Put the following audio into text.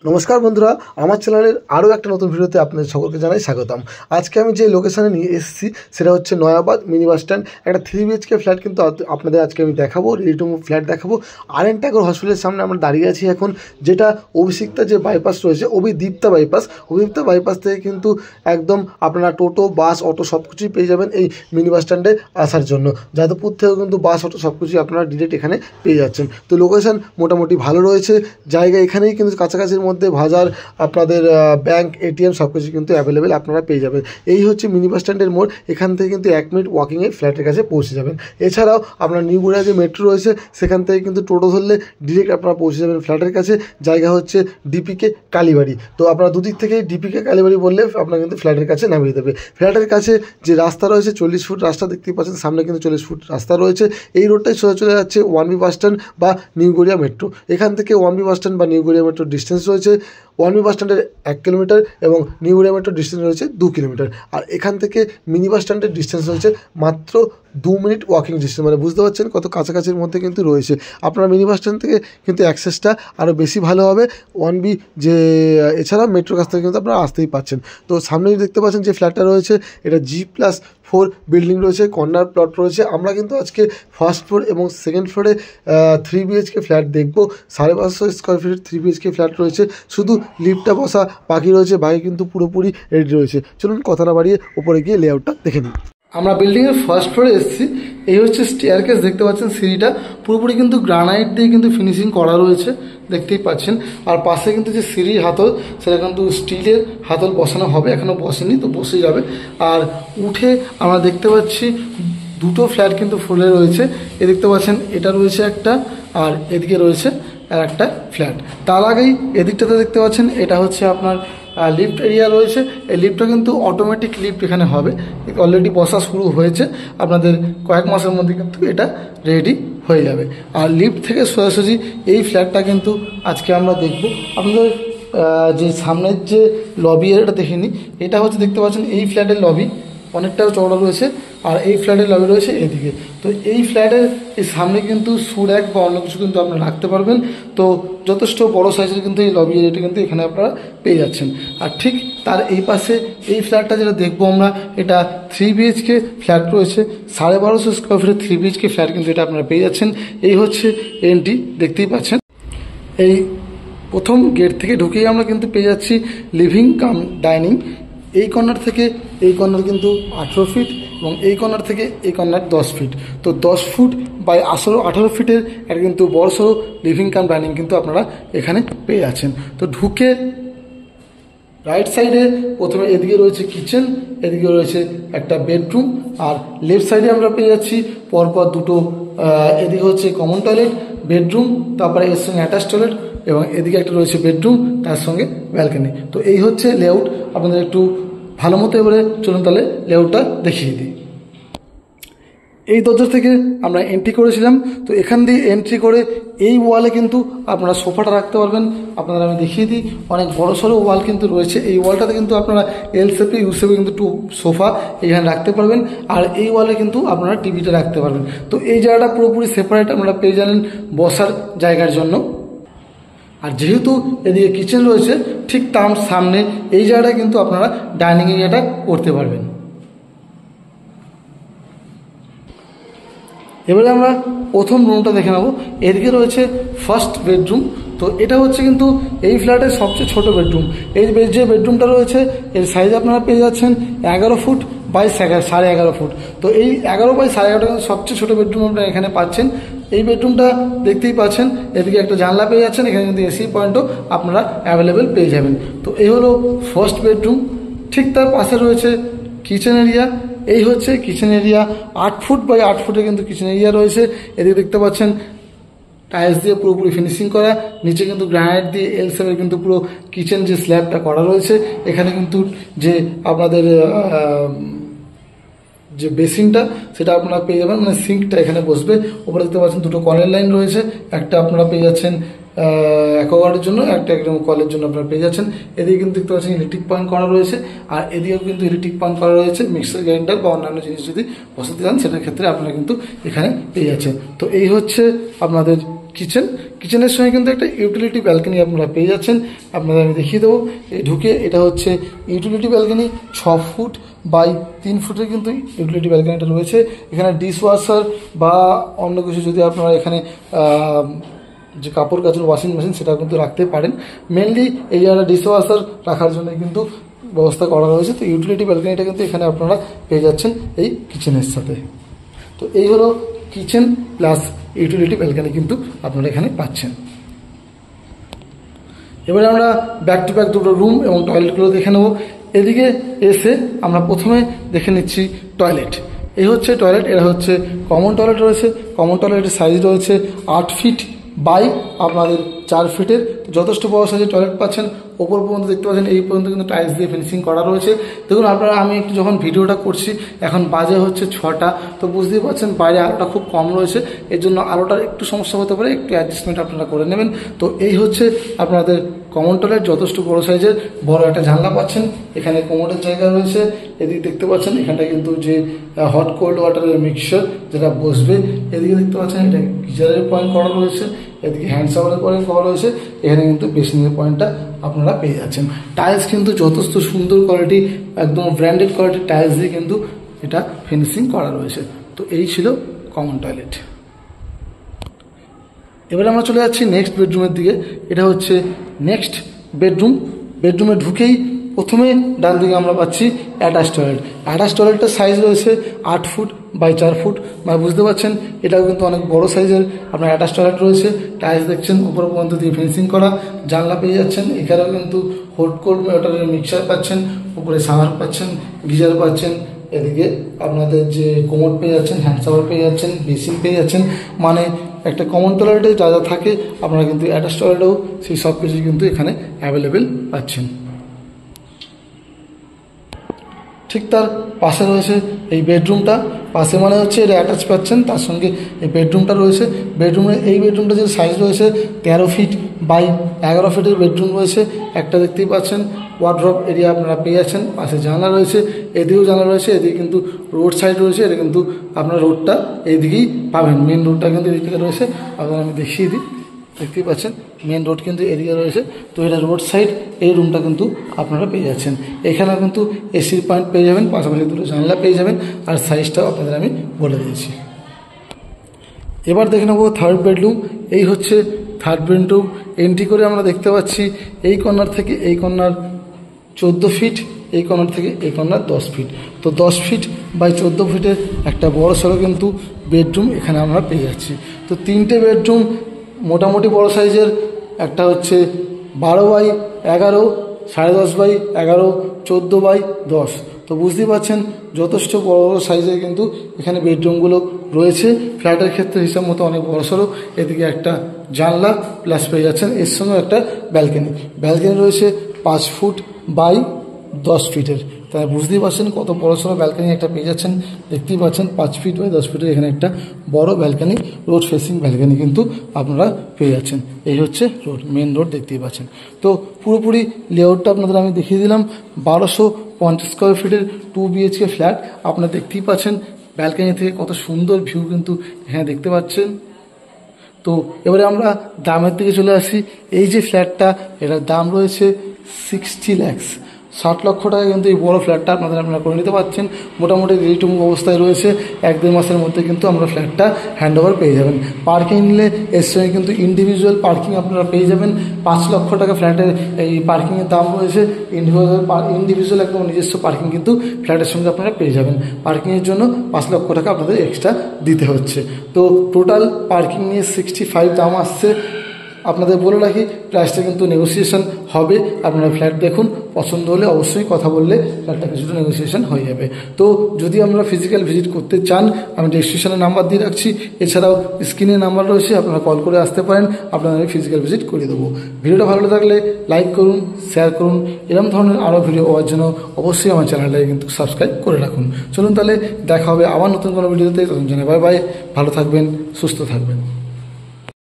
নমস্কার বন্ধুরা, আমার চ্যানেলের আরও একটা নতুন ভিডিওতে আপনাদের সকলকে জানাই স্বাগতম। আজকে আমি যে লোকেশানে নিয়ে এসেছি সেটা হচ্ছে নয়াবাদ মিনি বাস স্ট্যান্ড। একটা 3 BHK ফ্ল্যাট কিন্তু আপনাদের আজকে আমি দেখাবো, রেডি টু মুভ ফ্ল্যাট দেখাবো। আর.এন. টাগোর হসপিটালের সামনে আমরা দাঁড়িয়ে আছি এখন, যেটা অভিষিক্তা যে বাইপাস রয়েছে, অভিদীপ্তা বাইপাস থেকে কিন্তু একদম আপনারা টোটো, বাস, অটো সব কিছুই পেয়ে যাবেন এই মিনি বাস স্ট্যান্ডে আসার জন্য। যাদবপুর থেকেও কিন্তু বাস, অটো সব কিছুই আপনারা ডিরেক্ট এখানে পেয়ে যাচ্ছেন। তো লোকেশান মোটামুটি ভালো রয়েছে, জায়গা এখানেই কিন্তু কাছাকাছির মধ্যে বাজার, আপনাদের ব্যাংক, এটিএম সব কিছু কিন্তু অ্যাভেলেবেল আপনারা পেয়ে যাবেন। এই হচ্ছে মিনি বাস স্ট্যান্ডের মোড়, এখান থেকে কিন্তু 1 মিনিট ওয়াকিংয়ে ফ্ল্যাটের কাছে পৌঁছে যাবেন। এছাড়াও আপনার নিউ গড়িয়া যে মেট্রো রয়েছে সেখান থেকে কিন্তু টোটো ধরলে ডিরেক্ট আপনারা পৌঁছে যাবেন ফ্ল্যাটের কাছে। জায়গা হচ্ছে ডিপিকে কালীবাড়ি। তো আপনারা দুদিক থেকেই ডিপিকে কালীবাড়ি বললে আপনারা কিন্তু ফ্ল্যাটের কাছে নামিয়ে দেবে। ফ্ল্যাটের কাছে যে রাস্তা রয়েছে 40 ফুট রাস্তা দেখতেই পাচ্ছেন, সামনে কিন্তু 40 ফুট রাস্তা রয়েছে। এই রোডটাই সোজা চলে যাচ্ছে 1B বাস স্ট্যান্ড বা নিউ গড়িয়া মেট্রো। এখান থেকে 1B বাস স্ট্যান্ড বা নিউ গড়িয়া মেট্রো ডিস্টেন্স রয়েছে 1B বাস স্ট্যান্ডের 1 কিলোমিটার এবং নিউ গড়িয়া মেট্রো ডিস্টেন্স রয়েছে 2 কিলোমিটার। আর এখান থেকে মিনি বাস স্ট্যান্ডের ডিস্টেন্স রয়েছে মাত্র 2 মিনিট ওয়াকিং ডিস্টেন্স। মানে বুঝতে পারছেন কত কাছাকাছির মধ্যে কিন্তু রয়েছে। আপনারা মিনি বাস স্ট্যান্ড থেকে কিন্তু অ্যাক্সেসটা আরও বেশি ভালো হবে 1B যে, এছাড়া মেট্রোর কাছ থেকে কিন্তু আপনারা আসতেই পাচ্ছেন। তো সামনেই দেখতে পাচ্ছেন যে ফ্ল্যাটটা রয়েছে, এটা G+4 বিল্ডিং রয়েছে, কর্নার প্লট রয়েছে। আমরা কিন্তু আজকে ফার্স্ট ফ্লোর এবং সেকেন্ড ফ্লোরে 3 BHK ফ্ল্যাট দেখবো। 550 স্কোয়ার ফিটের 3 BHK ফ্ল্যাট রয়েছে, শুধু লিফটটা বসা বাকি রয়েছে, বাকি কিন্তু পুরোপুরি রেডি রয়েছে। চলুন কথা না বাড়িয়ে ওপরে গিয়ে লেআউটটা দেখে নিই। আমরা বিল্ডিংয়ের ফার্স্ট ফ্লোরে এসেছি। এই হচ্ছে স্টেয়ারকেস, দেখতে পাচ্ছেন সিঁড়িটা পুরোপুরি কিন্তু গ্রানাইট দিয়ে কিন্তু ফিনিশিং করা রয়েছে, দেখতেই পাচ্ছেন। আর পাশে কিন্তু যে সিঁড়ির হাতল সেটা কিন্তু স্টিলের হাতল বসানো হবে, এখনও বসেনি, তো বসে যাবে। আর উঠে আমরা দেখতে পাচ্ছি দুটো ফ্ল্যাট কিন্তু ফুলে রয়েছে। এ দেখতে পাচ্ছেন এটা রয়েছে একটা, আর এদিকে রয়েছে আর একটা ফ্ল্যাট। তার আগেই এদিকটাতে দেখতে পাচ্ছেন এটা হচ্ছে আপনার লিফট এরিয়া রয়েছে। এই লিফটটা কিন্তু অটোমেটিক লিফট এখানে হবে, অলরেডি বসা শুরু হয়েছে। আপনাদের কয়েক মাসের মধ্যে কিন্তু এটা রেডি হয়ে যাবে। আর লিফট থেকে সোজাসুজি এই ফ্ল্যাটটা কিন্তু আজকে আমরা দেখব। আপনাদের যে সামনের যে লবি এরিয়াটা দেখে নিই, এটা হচ্ছে দেখতে পাচ্ছেন এই ফ্ল্যাটের লবি অনেকটা চওড়া রয়েছে, আর এই ফ্ল্যাটের লবি রয়েছে এদিকে। তো এই ফ্ল্যাটের এই সামনে কিন্তু সুর‍্যাক বা অন্য কিছু কিন্তু আপনারা রাখতে পারবেন। তো যথেষ্ট বড় সাইজের কিন্তু এই লবি এরিয়াটা কিন্তু এখানে আপনারা পেয়ে যাচ্ছেন। আর ঠিক তার এই পাশে এই ফ্ল্যাটটা যেটা দেখবো আমরা, এটা 3 BHK ফ্ল্যাট রয়েছে, 1250 স্কোয়ার ফিটের 3 BHK ফ্ল্যাট কিন্তু এটা আপনারা পেয়ে যাচ্ছেন। এই হচ্ছে এন্ট্রি, দেখতেই পাচ্ছেন। এই প্রথম গেট থেকে ঢুকেই আমরা কিন্তু পেয়ে যাচ্ছি লিভিং কাম ডাইনিং। এই কর্নার থেকে এই কর্নার কিন্তু 18 ফিট এবং এই কর্নার থেকে এই কর্নার 10 ফিট। তো 10 ফুট বাই 18 ফিটের একটা কিন্তু বড়সড় লিভিং কাম ডাইনিং কিন্তু আপনারা এখানে পেয়ে যাচ্ছেন। তো ঢুকে রাইট সাইডে প্রথমে এদিকে রয়েছে কিচেন, এদিকে রয়েছে একটা বেডরুম, আর লেফট সাইডে আমরা পেয়ে যাচ্ছি পরপর দুটো, এদিকে হচ্ছে কমন টয়লেট, বেডরুম, তারপরে এর সঙ্গে অ্যাটাচ টয়লেট, এবং এদিকে একটা রয়েছে বেডরুম, তার সঙ্গে ব্যালকনি। তো এই হচ্ছে লেআউট। আপনাদের একটু ভালো মতো এবারে চলুন তাহলে লেআউটটা দেখিয়ে দিই। এই দরজা থেকে আমরা এন্ট্রি করেছিলাম। তো এখান দিয়ে এন্ট্রি করে এই ওয়ালে কিন্তু আপনারা সোফাটা রাখতে পারবেন। আপনারা আমি দেখিয়ে দিই, অনেক বড় সড়ো ওয়াল কিন্তু রয়েছে। এই ওয়ালটাতে কিন্তু আপনারা এল শেপে, ইউ শেপে কিন্তু টু সোফা এখানে রাখতে পারবেন। আর এই ওয়ালে কিন্তু আপনারা টিভিটা রাখতে পারবেন। তো এই জায়গাটা পুরোপুরি সেপারেট আপনারা পেয়ে যাবেন বসার জায়গার জন্য। আর যেহেতু এদিকে কিচেন রয়েছে, ঠিক তার সামনে এই জায়গাটা কিন্তু আপনারা ডাইনিং এরিয়াটা করতে পারবেন। এবারে আমরা প্রথম রুমটা দেখে নেব। এদিকে রয়েছে ফার্স্ট বেডরুম। তো এটা হচ্ছে কিন্তু এই ফ্ল্যাটের সবচেয়ে ছোট বেডরুম। এই যে বেডরুমটা রয়েছে এর সাইজ আপনারা পেয়ে যাচ্ছেন 11 ফুট বাই 11.5 ফুট। তো এই 11 বাই 11.5 কিন্তু সবচেয়ে ছোটো বেডরুম আপনারা এখানে পাচ্ছেন। এই বেডরুমটা দেখতেই পাচ্ছেন, এদিকে একটা জানলা পেয়ে যাচ্ছেন, এখানে কিন্তু এসি পয়েন্টও আপনারা অ্যাভেলেবেল পেয়ে যাবেন। তো এই হলো ফার্স্ট বেডরুম। ঠিক তার পাশে রয়েছে কিচেন এরিয়া। এই হচ্ছে কিচেন এরিয়া, 8 ফুট বাই 8 ফুটে কিন্তু কিচেন এরিয়া রয়েছে। এদিকে দেখতে পাচ্ছেন টাইলস দিয়ে পুরোপুরি ফিনিশিং করা, নিচে কিন্তু গ্রানাইট দিয়ে এল শেপের কিন্তু পুরো কিচেন যে স্ল্যাবটা করা রয়েছে। এখানে কিন্তু যে আপনাদের যে বেসিনটা সেটা আপনারা পেয়ে যাবেন, মানে সিঙ্কটা এখানে বসবে। ওপরে দেখতে পাচ্ছেন দুটো কলের লাইন রয়েছে, একটা আপনারা পেয়ে যাচ্ছেন অ্যাকোয়াগার্ডের জন্য, একটা একদম কলের জন্য আপনারা পেয়ে যাচ্ছেন। এদিকে কিন্তু দেখতে পাচ্ছেন ইলেকট্রিক পয়েন্ট করা রয়েছে, আর এদিকেও কিন্তু ইলেকট্রিক পয়েন্ট করা রয়েছে। মিক্সার গ্রাইন্ডার বা অন্যান্য জিনিস যদি বসাতে চান সেটার ক্ষেত্রে আপনারা কিন্তু এখানে পেয়ে যাচ্ছেন। তো এই হচ্ছে আপনাদের কিচেনের সঙ্গে কিন্তু একটা ইউটিলিটি ব্যালকনি আপনারা পেয়ে যাচ্ছেন। আপনাদের আমি দেখিয়ে দেবো। এই ঢুকে এটা হচ্ছে ইউটিলিটি ব্যালকনি, 6 ফুট বাই 3 ফুটের কিন্তু ইউটিলিটি ব্যালকনিটা রয়েছে। এখানে ডিশ ওয়াশার বা অন্য কিছু যদি আপনারা এখানে যে কাপড় কাচার ওয়াশিং মেশিন সেটা কিন্তু রাখতে পারেন। মেনলি এই জায়গাটা ডিশ ওয়াশার রাখার জন্য কিন্তু ব্যবস্থা করা রয়েছে। তো ইউটিলিটি ব্যালকনিটা কিন্তু এখানে আপনারা পেয়ে যাচ্ছেন এই কিচেনের সাথে। তো এই হলো কিচেন প্লাস ইউটিলিটি ব্যালকনি কিন্তু আপনারা এখানে পাচ্ছেন। এবারে আমরা ব্যাক টু ব্যাক দুটো রুম এবং টয়লেটগুলো দেখে নেব। এদিকে এসে আমরা প্রথমে দেখে নিচ্ছি টয়লেট। এই হচ্ছে টয়লেট, এরা হচ্ছে কমন টয়লেট রয়েছে। কমন টয়লেটের সাইজ রয়েছে 8 ফিট বাই আপনাদের 4 ফিটের। যথেষ্ট বড় সাইজের টয়লেট পাচ্ছেন। ওপর পর্যন্ত দেখতে পাচ্ছেন এই পর্যন্ত কিন্তু টাইলস দিয়ে ফিনিশিং করা রয়েছে। দেখুন আপনারা, আমি একটু যখন ভিডিওটা করছি এখন বাজে হচ্ছে 6টা, তো বুঝতেই পারছেন বাইরে আলোটা খুব কম রয়েছে, এর জন্য আলোটার একটু সমস্যা হতে পারে, একটু অ্যাডজাস্টমেন্ট আপনারা করে নেবেন। তো এই হচ্ছে আপনাদের কমন টয়লেট, যথেষ্ট বড় সাইজের। বড় একটা জানলা পাচ্ছেন, এখানে কোমোডের জায়গা রয়েছে। এদিকে দেখতে পাচ্ছেন এখানটা কিন্তু যে হট কোল্ড ওয়াটারের মিক্সচার যেটা বসবে। এদিকে দেখতে পাচ্ছেন এটা গিজারের পয়েন্ট করা রয়েছে, এদিকে হ্যান্ড শাওয়ারের পয়েন্ট করা রয়েছে। এখানে কিন্তু বেসিনের পয়েন্টটা আপনারা পেয়ে যাচ্ছেন। টাইলস কিন্তু যথেষ্ট সুন্দর কোয়ালিটি, একদম ব্র্যান্ডেড কোয়ালিটির টাইলস দিয়ে কিন্তু এটা ফিনিশিং করা রয়েছে। তো এই ছিল কমন টয়লেট। এবারে আমরা চলে যাচ্ছি নেক্সট বেডরুমের দিকে। এটা হচ্ছে নেক্সট বেডরুম। বেডরুমে ঢুকেই প্রথমে ডান দিকে আমরা পাচ্ছি অ্যাটাচ টয়লেট। অ্যাটাচ টয়লেটটার সাইজ রয়েছে 8 ফুট বাই 4 ফুট, মানে বুঝতে পারছেন এটাও কিন্তু অনেক বড় সাইজের আপনার অ্যাটাচ টয়লেট রয়েছে। টাইলস দেখছেন উপর পর্যন্ত দিয়ে ফিনিশিং করা। জানলা পেয়ে যাচ্ছেন, এখানেও কিন্তু হট কোল্ড ওয়াটারের মিক্সচার পাচ্ছেন, উপরে শাওয়ার পাচ্ছেন, গিজার পাচ্ছেন। এদিকে আপনাদের যে কোমোড পেয়ে যাচ্ছেন, হ্যান্ড শাওয়ার পেয়ে যাচ্ছেন, বেসিন পেয়ে যাচ্ছেন। মানে একটা কমন টয়লেটে যা যা থাকে আপনারা কিন্তু অ্যাটাচ টয়লেটেও সেই সব কিছু কিন্তু এখানে অ্যাভেলেবেল পাচ্ছেন। ঠিক তার পাশে রয়েছে এই বেডরুমটা। পাশে মানে হচ্ছে এটা অ্যাটাচ পাচ্ছেন, তার সঙ্গে এই বেডরুমটা রয়েছে। এই বেডরুমটা যে সাইজ রয়েছে 13 ফিট বাই 11 ফিটের বেডরুম রয়েছে। একটা দেখতেই পাচ্ছেন ওয়ার্ড্রপ এরিয়া আপনারা পেয়ে যাচ্ছেন। পাশে জানলা রয়েছে, এদিকেও জানলা রয়েছে। এদিকে কিন্তু রোড সাইড রয়েছে, এটা কিন্তু আপনার রোডটা এইদিকেই পাবেন। মেন রোডটা কিন্তু এদিক থেকে রয়েছে, আপনারা আমি দেখিয়ে দিই। দেখতেই পাচ্ছেন মেন রোড কিন্তু এদিকে রয়েছে। তো এটা রোড সাইড, এই রুমটা কিন্তু আপনারা পেয়ে যাচ্ছেন। এখানেও কিন্তু এসির পয়েন্ট পেয়ে যাবেন, পাশাপাশি দুটো জানলা পেয়ে যাবেন, আর সাইজটাও আপনাদের আমি বলে দিয়েছি। এবার দেখে নেবো থার্ড বেডরুম। এই হচ্ছে থার্ড বেডরুম। এন্ট্রি করে আমরা দেখতে পাচ্ছি এই কর্নার থেকে এই কর্নার 14 ফিট, এই কর্নার থেকে এই কর্নার 10 ফিট। তো 10 ফিট বাই 14 ফিটের একটা বড় সড়ো কিন্তু বেডরুম এখানে আমরা পেয়ে যাচ্ছি। তো 3টে বেডরুম মোটামুটি বড় সাইজের। একটা হচ্ছে 12 বাই 11, 10.5 বাই 11, 14 বাই 10। তো বুঝতেই পারছেন যথেষ্ট বড় বড় সাইজের কিন্তু এখানে বেডরুমগুলো রয়েছে। ফ্ল্যাটের ক্ষেত্রে হিসাব মতো অনেক বড় সড়ো। এদিকে একটা জানলা প্লাস পেয়ে যাচ্ছেন, এর সঙ্গে একটা ব্যালকনি। ব্যালকনি রয়েছে 5 ফুট বাই 10 ফিটের। তাই বুঝতেই পারছেন কত বড় সড়ো ব্যালকনি একটা পেয়ে যাচ্ছেন। দেখতেই পাচ্ছেন 5 ফিট বাই 10 ফিটের এখানে একটা বড় ব্যালকনি, রোড ফেসিং ব্যালকনি কিন্তু আপনারা পেয়ে যাচ্ছেন। এই হচ্ছে রোড, মেন রোড দেখতেই পাচ্ছেন। তো পুরোপুরি লেআউটটা আপনাদের আমি দেখিয়ে দিলাম। 1250 স্কোয়ার ফিটের 2 BHK ফ্ল্যাট। আপনারা দেখতেই পাচ্ছেন ব্যালকনি থেকে কত সুন্দর ভিউ কিন্তু এখানে দেখতে পাচ্ছেন। তো এবারে আমরা দামের দিকে চলে আসি। এই যে ফ্ল্যাটটা, এটার দাম রয়েছে 60 লাখ, 60 লক্ষ টাকা কিন্তু এই বড় ফ্ল্যাটটা আপনারা করে নিতে পারছেন। মোটামুটি রেডি টু মুভ অবস্থায় রয়েছে। 1-2 মাসের মধ্যে কিন্তু আমরা ফ্ল্যাটটা হ্যান্ড ওভার পেয়ে যাবেন। পার্কিং নিলে এর সঙ্গে কিন্তু ইন্ডিভিজুয়াল পার্কিং আপনারা পেয়ে যাবেন। 5 লক্ষ টাকা ফ্ল্যাটের এই পার্কিংয়ের দাম রয়েছে। ইন্ডিভিজুয়াল একদম নিজস্ব পার্কিং কিন্তু ফ্ল্যাটের সঙ্গে আপনারা পেয়ে যাবেন। পার্কিংয়ের জন্য 5 লক্ষ টাকা আপনাদের এক্সট্রা দিতে হচ্ছে। তো টোটাল পার্কিং নিয়ে 65 দাম আসছে। আপনাদের বলে রাখি প্রাইসটা কিন্তু নেগোসিয়েশন হবে। আপনারা ফ্ল্যাট দেখুন, পছন্দ হলে অবশ্যই কথা বললে ফ্ল্যাটটা কিছুটা নেগোসিয়েশন হয়ে যাবে। তো যদি আপনারা ফিজিক্যাল ভিজিট করতে চান, আমি ডেসক্রিপশনে নাম্বার দিয়ে রাখছি, এছাড়াও স্ক্রিনে নাম্বার রয়েছে, আপনারা কল করে আসতে পারেন, আপনারা ফিজিক্যাল ভিজিট করে দেবো। ভিডিওটা ভালো লাগলে লাইক করুন, শেয়ার করুন। এরকম ধরনের আরও ভিডিও পাওয়ার জন্য অবশ্যই আমার চ্যানেলটাকে কিন্তু সাবস্ক্রাইব করে রাখুন। চলুন তাহলে দেখা হবে আবার নতুন কোনো ভিডিওতে। তখন জানাই বাই বাই, ভালো থাকবেন, সুস্থ থাকবেন।